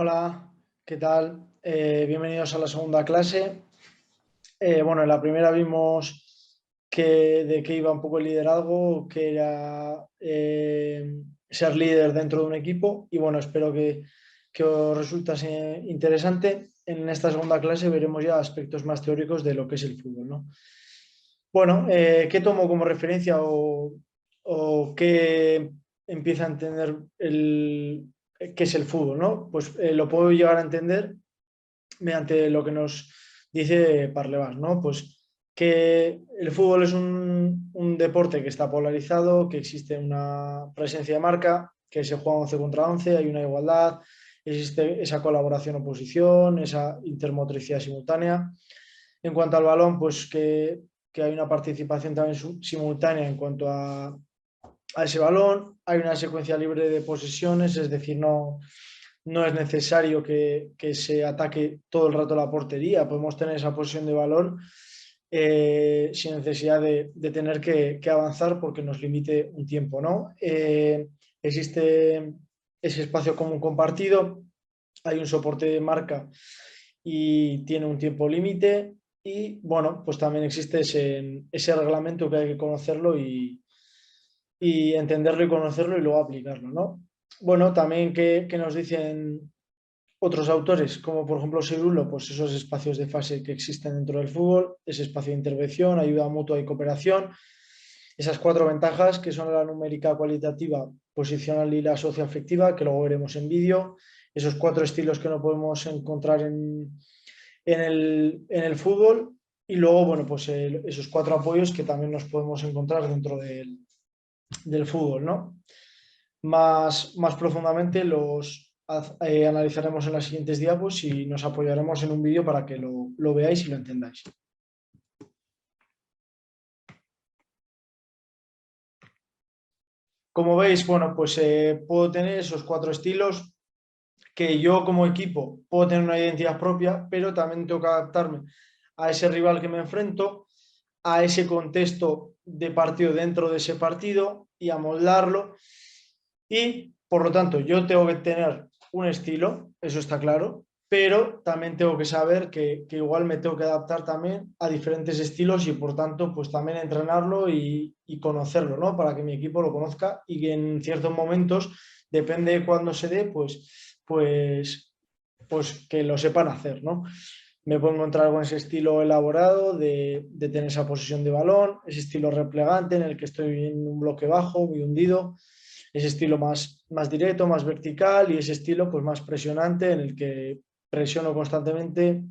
Hola, ¿qué tal? Bienvenidos a la segunda clase. Bueno, en la primera vimos de qué iba un poco el liderazgo, que era ser líder dentro de un equipo y bueno, espero que os resultase interesante. En esta segunda clase veremos ya aspectos más teóricos de lo que es el fútbol, ¿no? Bueno, ¿qué tomo como referencia o qué empieza a entender qué es el fútbol, ¿no? Pues lo puedo llegar a entender mediante lo que nos dice Parlevas, ¿no? Pues que el fútbol es un deporte que está polarizado, que existe una presencia de marca, que se juega 11 contra 11, hay una igualdad, existe esa colaboración-oposición, esa intermotricidad simultánea. En cuanto al balón, pues que hay una participación también simultánea en cuanto a ese balón, hay una secuencia libre de posesiones, es decir, no es necesario que se ataque todo el rato la portería, podemos tener esa posesión de balón sin necesidad de tener que avanzar porque nos limite un tiempo, ¿no? Existe ese espacio común compartido, hay un soporte de marca y tiene un tiempo límite y bueno, pues también existe ese reglamento que hay que conocerlo y entenderlo y conocerlo y luego aplicarlo, ¿no? Bueno, también que nos dicen otros autores, como por ejemplo Segurulo, pues esos espacios de fase que existen dentro del fútbol, ese espacio de intervención, ayuda mutua y cooperación, esas cuatro ventajas que son la numérica cualitativa, posicional y la socioafectiva, que luego veremos en vídeo, esos cuatro estilos que no podemos encontrar en el fútbol y luego, bueno, pues esos cuatro apoyos que también nos podemos encontrar dentro del fútbol, ¿no? Más profundamente analizaremos en las siguientes diapos y nos apoyaremos en un vídeo para que lo veáis y lo entendáis. Como veis, bueno, pues puedo tener esos cuatro estilos que yo como equipo puedo tener una identidad propia, pero también tengo que adaptarme a ese rival que me enfrento, a ese contexto de partido dentro de ese partido y amoldarlo. Y por lo tanto, yo tengo que tener un estilo, eso está claro, pero también tengo que saber que igual me tengo que adaptar también a diferentes estilos y por tanto, pues también entrenarlo y conocerlo, ¿no? Para que mi equipo lo conozca y que en ciertos momentos, depende de cuándo se dé, pues que lo sepan hacer, ¿no? Me puedo encontrar con ese estilo elaborado de tener esa posesión de balón, ese estilo replegante en el que estoy en un bloque bajo, muy hundido, ese estilo más directo, más vertical y ese estilo pues más presionante en el que presiono constantemente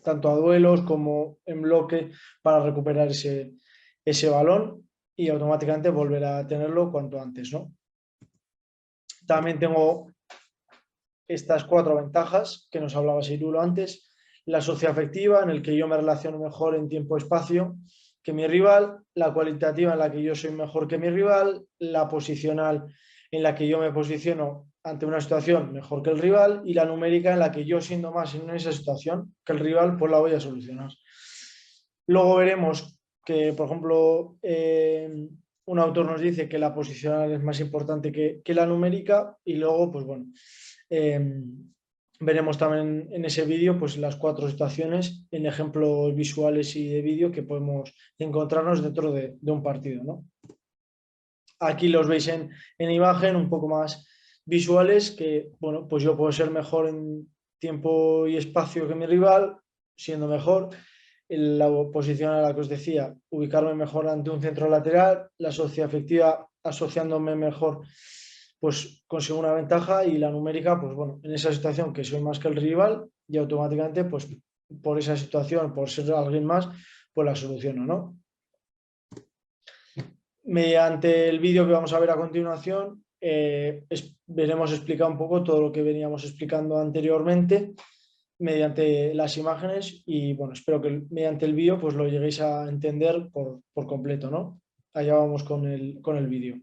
tanto a duelos como en bloque para recuperar ese balón y automáticamente volver a tenerlo cuanto antes, ¿no? También tengo estas cuatro ventajas que nos hablaba Sirulo antes, la socioafectiva, en el que yo me relaciono mejor en tiempo-espacio que mi rival, la cualitativa, en la que yo soy mejor que mi rival, la posicional, en la que yo me posiciono ante una situación mejor que el rival, y la numérica, en la que yo siendo más en esa situación que el rival, pues la voy a solucionar. Luego veremos que, por ejemplo, un autor nos dice que la posicional es más importante que la numérica y luego, pues bueno, eh, veremos también en ese vídeo pues las cuatro situaciones en ejemplos visuales y de vídeo que podemos encontrarnos dentro de un partido, ¿no? Aquí los veis en imagen un poco más visuales que, bueno, pues yo puedo ser mejor en tiempo y espacio que mi rival, siendo mejor. En la posición a la que os decía, ubicarme mejor ante un centro lateral, la socioafectiva asociándome mejor, pues consigo una ventaja y la numérica, pues bueno, en esa situación que soy más que el rival y automáticamente, pues por esa situación, por ser alguien más, pues la soluciono, ¿no? Mediante el vídeo que vamos a ver a continuación, veremos explicar un poco todo lo que veníamos explicando anteriormente mediante las imágenes y bueno, espero que mediante el vídeo pues lo lleguéis a entender por completo, ¿no? Allá vamos con el vídeo.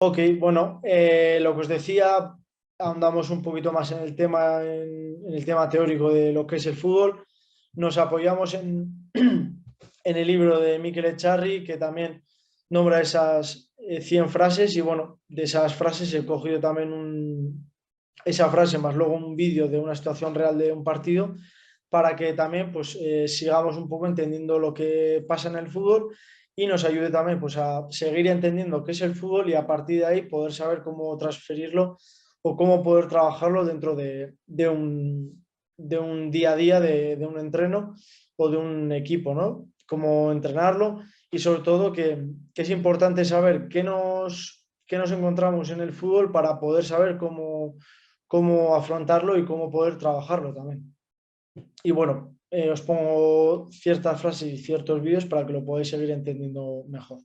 Ok, bueno, lo que os decía, ahondamos un poquito más en el tema teórico de lo que es el fútbol. Nos apoyamos en el libro de Mikel Echarri, que también nombra esas 100 frases y bueno, de esas frases he cogido también esa frase más luego un vídeo de una situación real de un partido para que también pues sigamos un poco entendiendo lo que pasa en el fútbol y nos ayude también pues a seguir entendiendo qué es el fútbol y a partir de ahí poder saber cómo transferirlo o cómo poder trabajarlo dentro de un día a día, de un entreno o de un equipo, ¿no? Cómo entrenarlo y sobre todo que es importante saber qué nos encontramos en el fútbol para poder saber cómo afrontarlo y cómo poder trabajarlo también. Y bueno, os pongo ciertas frases y ciertos vídeos para que lo podáis seguir entendiendo mejor.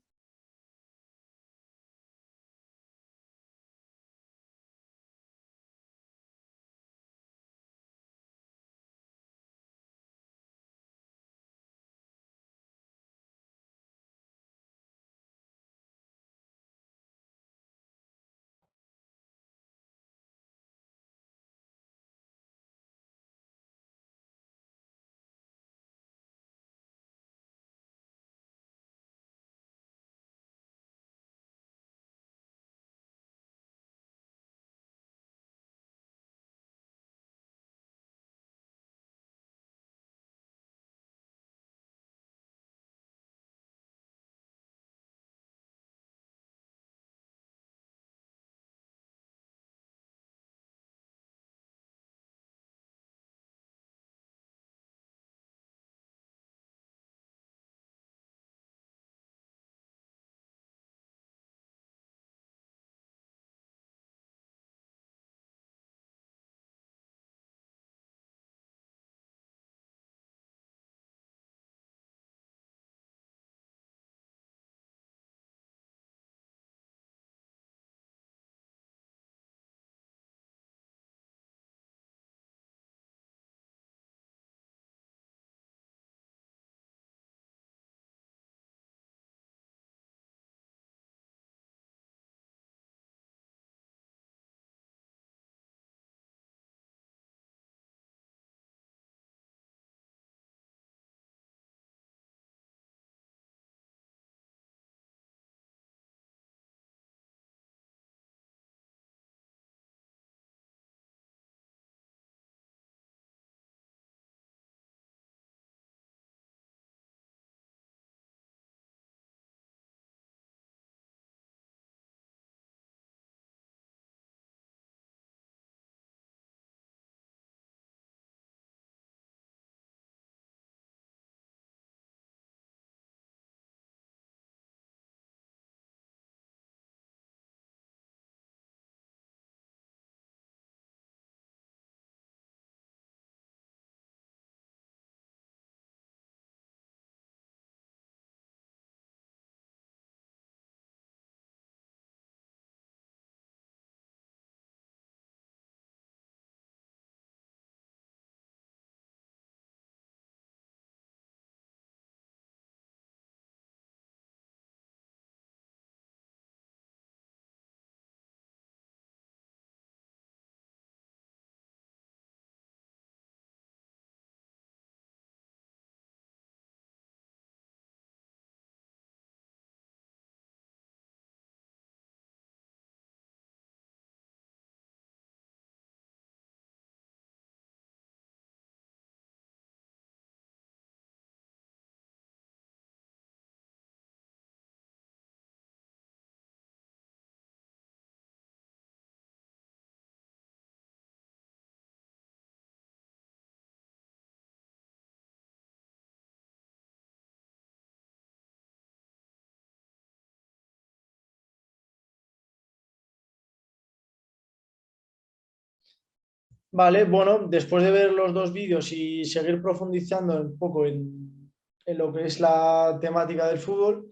Vale, bueno, después de ver los dos vídeos y seguir profundizando un poco en lo que es la temática del fútbol,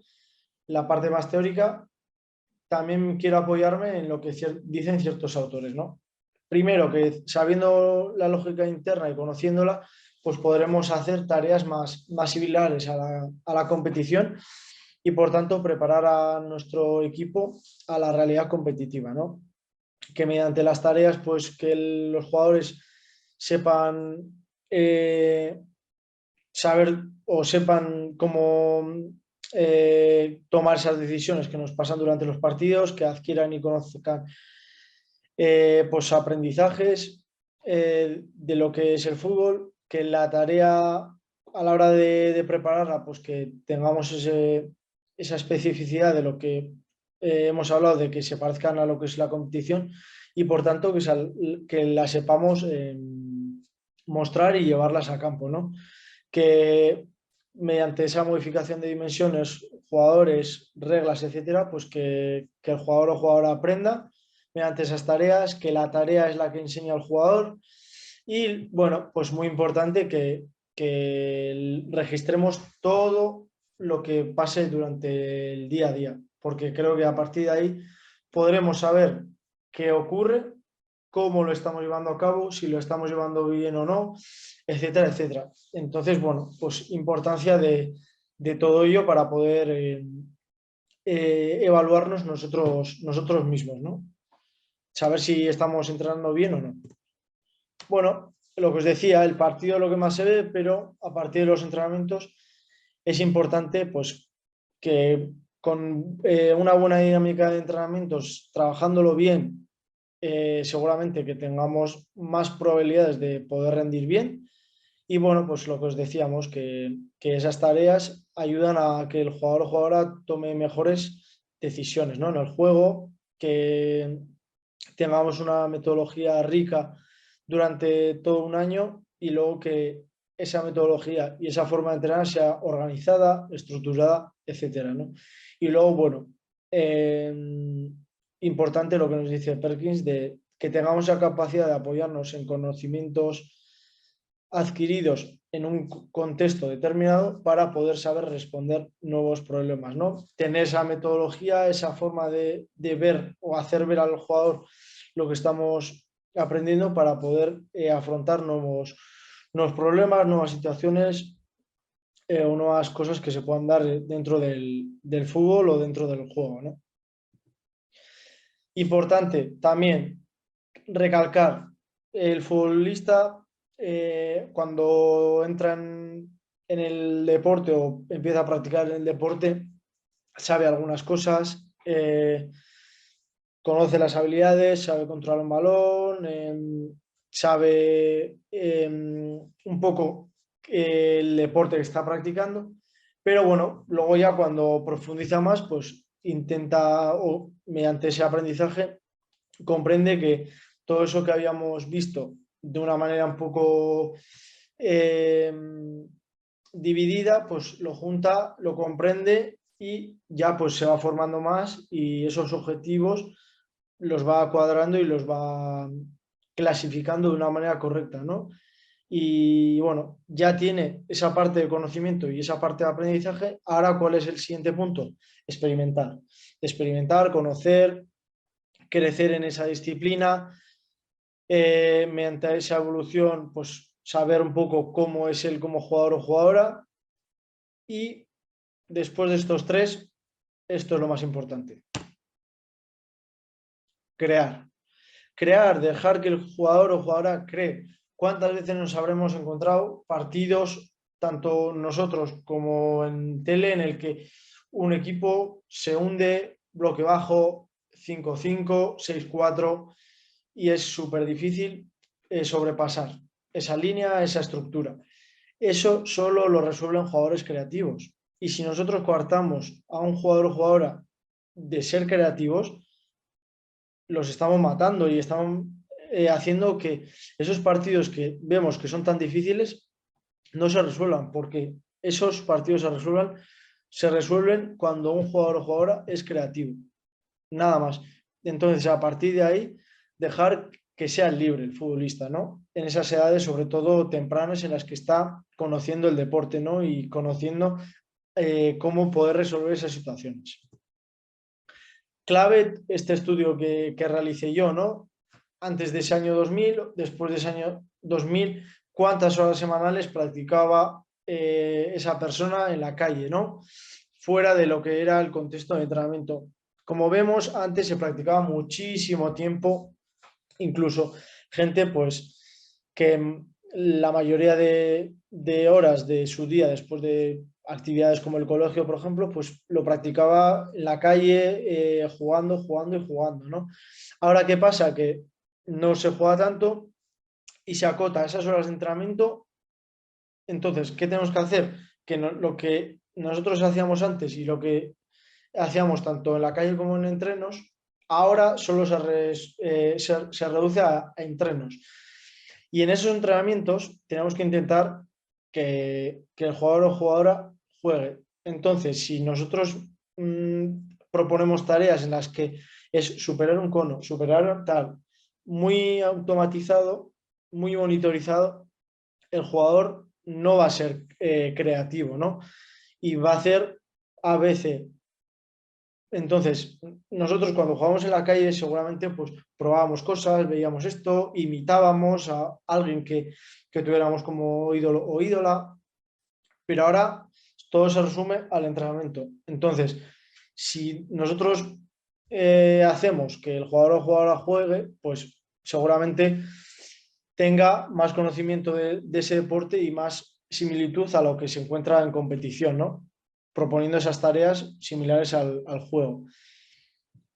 la parte más teórica, también quiero apoyarme en lo que dicen ciertos autores, ¿no? Primero, que sabiendo la lógica interna y conociéndola, pues podremos hacer tareas más similares a la competición y por tanto preparar a nuestro equipo a la realidad competitiva, ¿no? Que mediante las tareas, pues que los jugadores sepan saber o sepan cómo tomar esas decisiones que nos pasan durante los partidos, que adquieran y conozcan pues aprendizajes de lo que es el fútbol, que la tarea a la hora de prepararla, pues que tengamos esa especificidad de lo que hemos hablado, de que se parezcan a lo que es la competición y por tanto que la sepamos mostrar y llevarlas a campo, ¿no? Que mediante esa modificación de dimensiones, jugadores, reglas, etcétera, pues que el jugador o jugadora aprenda mediante esas tareas, que la tarea es la que enseña al jugador y, bueno, pues muy importante que registremos todo lo que pase durante el día a día, porque creo que a partir de ahí podremos saber qué ocurre, cómo lo estamos llevando a cabo, si lo estamos llevando bien o no, etcétera, etcétera. Entonces, bueno, pues importancia de todo ello para poder evaluarnos nosotros mismos, ¿no? Saber si estamos entrenando bien o no. Bueno, lo que os decía, el partido es lo que más se ve, pero a partir de los entrenamientos es importante pues que con una buena dinámica de entrenamientos, trabajándolo bien, seguramente que tengamos más probabilidades de poder rendir bien. Y bueno, pues lo que os decíamos, que esas tareas ayudan a que el jugador o jugadora tome mejores decisiones, ¿no? En el juego, que tengamos una metodología rica durante todo un año y luego que esa metodología y esa forma de entrenar sea organizada, estructurada, etcétera, ¿no? Y luego, bueno, importante lo que nos dice Perkins de que tengamos la capacidad de apoyarnos en conocimientos adquiridos en un contexto determinado para poder saber responder nuevos problemas, ¿no? Tener esa metodología, esa forma de ver o hacer ver al jugador lo que estamos aprendiendo para poder afrontar nuevos problemas, nuevas situaciones o nuevas cosas que se puedan dar dentro del fútbol o dentro del juego, ¿no? Importante también recalcar, el futbolista cuando entra en el deporte o empieza a practicar el deporte, sabe algunas cosas, conoce las habilidades, sabe controlar un balón, sabe un poco el deporte que está practicando, pero bueno, luego ya cuando profundiza más, pues intenta o mediante ese aprendizaje comprende que todo eso que habíamos visto de una manera un poco eh, dividida, pues lo junta, lo comprende y ya pues se va formando más y esos objetivos los va cuadrando y los va clasificando de una manera correcta, ¿no? Y bueno, ya tiene esa parte de conocimiento y esa parte de aprendizaje. Ahora, ¿cuál es el siguiente punto? Experimentar. Experimentar, conocer, crecer en esa disciplina, mediante esa evolución, pues saber un poco cómo es él como jugador o jugadora. Y después de estos tres, esto es lo más importante. Crear. Crear, dejar que el jugador o jugadora cree. ¿Cuántas veces nos habremos encontrado partidos, tanto nosotros como en tele, en el que un equipo se hunde, bloque bajo, 5-5, 6-4, y es súper difícil sobrepasar esa línea, esa estructura? Eso solo lo resuelven jugadores creativos. Y si nosotros coartamos a un jugador o jugadora de ser creativos, los estamos matando y estamos haciendo que esos partidos que vemos que son tan difíciles no se resuelvan, porque esos partidos se resuelven cuando un jugador o jugadora es creativo, nada más. Entonces, a partir de ahí, dejar que sea libre el futbolista, ¿no? En esas edades, sobre todo tempranas, en las que está conociendo el deporte, ¿no? Y conociendo cómo poder resolver esas situaciones. Clave este estudio que realicé yo, ¿no? Antes de ese año 2000, después de ese año 2000, cuántas horas semanales practicaba esa persona en la calle, ¿no? fuera de lo que era el contexto de entrenamiento. Como vemos, antes se practicaba muchísimo tiempo, incluso gente pues que la mayoría de horas de su día después de actividades como el colegio, por ejemplo, pues lo practicaba en la calle jugando, jugando y jugando, ¿no? Ahora, ¿qué pasa? Que no se juega tanto y se acota esas horas de entrenamiento. Entonces, ¿qué tenemos que hacer? Lo que nosotros hacíamos antes y lo que hacíamos tanto en la calle como en entrenos, ahora solo se reduce a entrenos. Y en esos entrenamientos tenemos que intentar que el jugador o jugadora juegue. Entonces, si nosotros proponemos tareas en las que es superar un cono, superar tal, muy automatizado, muy monitorizado, el jugador no va a ser creativo, ¿no? Y va a hacer a veces. Entonces, nosotros cuando jugábamos en la calle seguramente pues probábamos cosas, veíamos esto, imitábamos a alguien que tuviéramos como ídolo o ídola, pero ahora todo se resume al entrenamiento. Entonces, si nosotros hacemos que el jugador o jugadora juegue, pues seguramente tenga más conocimiento de ese deporte y más similitud a lo que se encuentra en competición, ¿no? Proponiendo esas tareas similares al juego.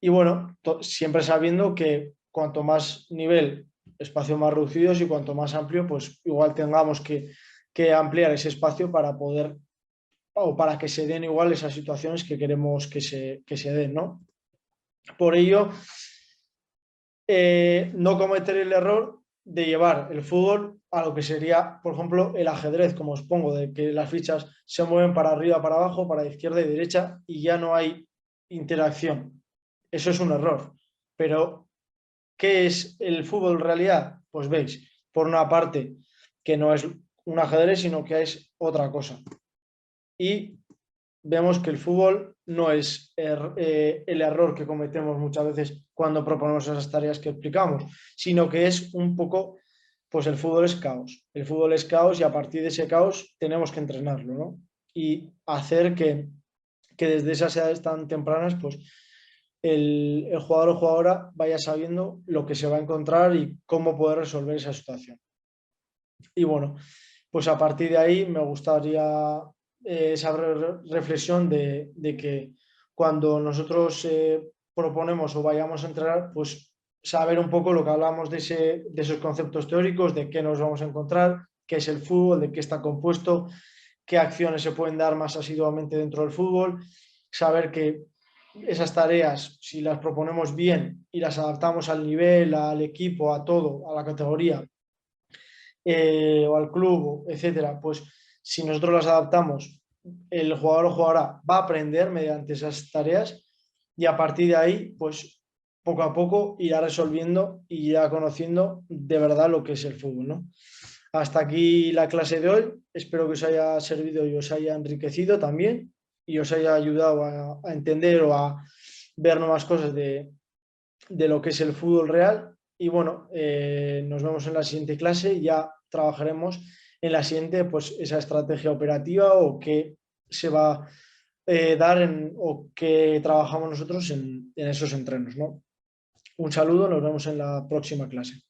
Y bueno, siempre sabiendo que cuanto más nivel, espacio más reducidos y cuanto más amplio, pues igual tengamos que ampliar ese espacio para poder o para que se den igual esas situaciones que queremos que se den, ¿no? Por ello, no cometer el error de llevar el fútbol a lo que sería, por ejemplo, el ajedrez, como os pongo, de que las fichas se mueven para arriba, para abajo, para izquierda y derecha y ya no hay interacción. Eso es un error. Pero, ¿qué es el fútbol en realidad? Pues veis, por una parte, que no es un ajedrez, sino que es otra cosa. Y vemos que el fútbol no es el error que cometemos muchas veces cuando proponemos esas tareas que explicamos, sino que es un poco, pues el fútbol es caos. El fútbol es caos y a partir de ese caos tenemos que entrenarlo, ¿no? Y hacer que desde esas edades tan tempranas, pues el jugador o jugadora vaya sabiendo lo que se va a encontrar y cómo poder resolver esa situación. Y bueno, pues a partir de ahí me gustaría esa reflexión de que cuando nosotros proponemos o vayamos a entrenar, pues saber un poco lo que hablamos de esos conceptos teóricos, de qué nos vamos a encontrar, qué es el fútbol, de qué está compuesto, qué acciones se pueden dar más asiduamente dentro del fútbol, saber que esas tareas, si las proponemos bien y las adaptamos al nivel, al equipo, a todo, a la categoría, o al club, etcétera, pues si nosotros las adaptamos, el jugador o jugadora va a aprender mediante esas tareas y a partir de ahí, pues poco a poco irá resolviendo y irá conociendo de verdad lo que es el fútbol, ¿no? Hasta aquí la clase de hoy. Espero que os haya servido y os haya enriquecido también y os haya ayudado a entender o a ver nuevas cosas de lo que es el fútbol real. Y bueno, nos vemos en la siguiente clase y ya trabajaremos en la siguiente, pues esa estrategia operativa o qué se va a dar o qué trabajamos nosotros en esos entrenos, ¿no? Un saludo, nos vemos en la próxima clase.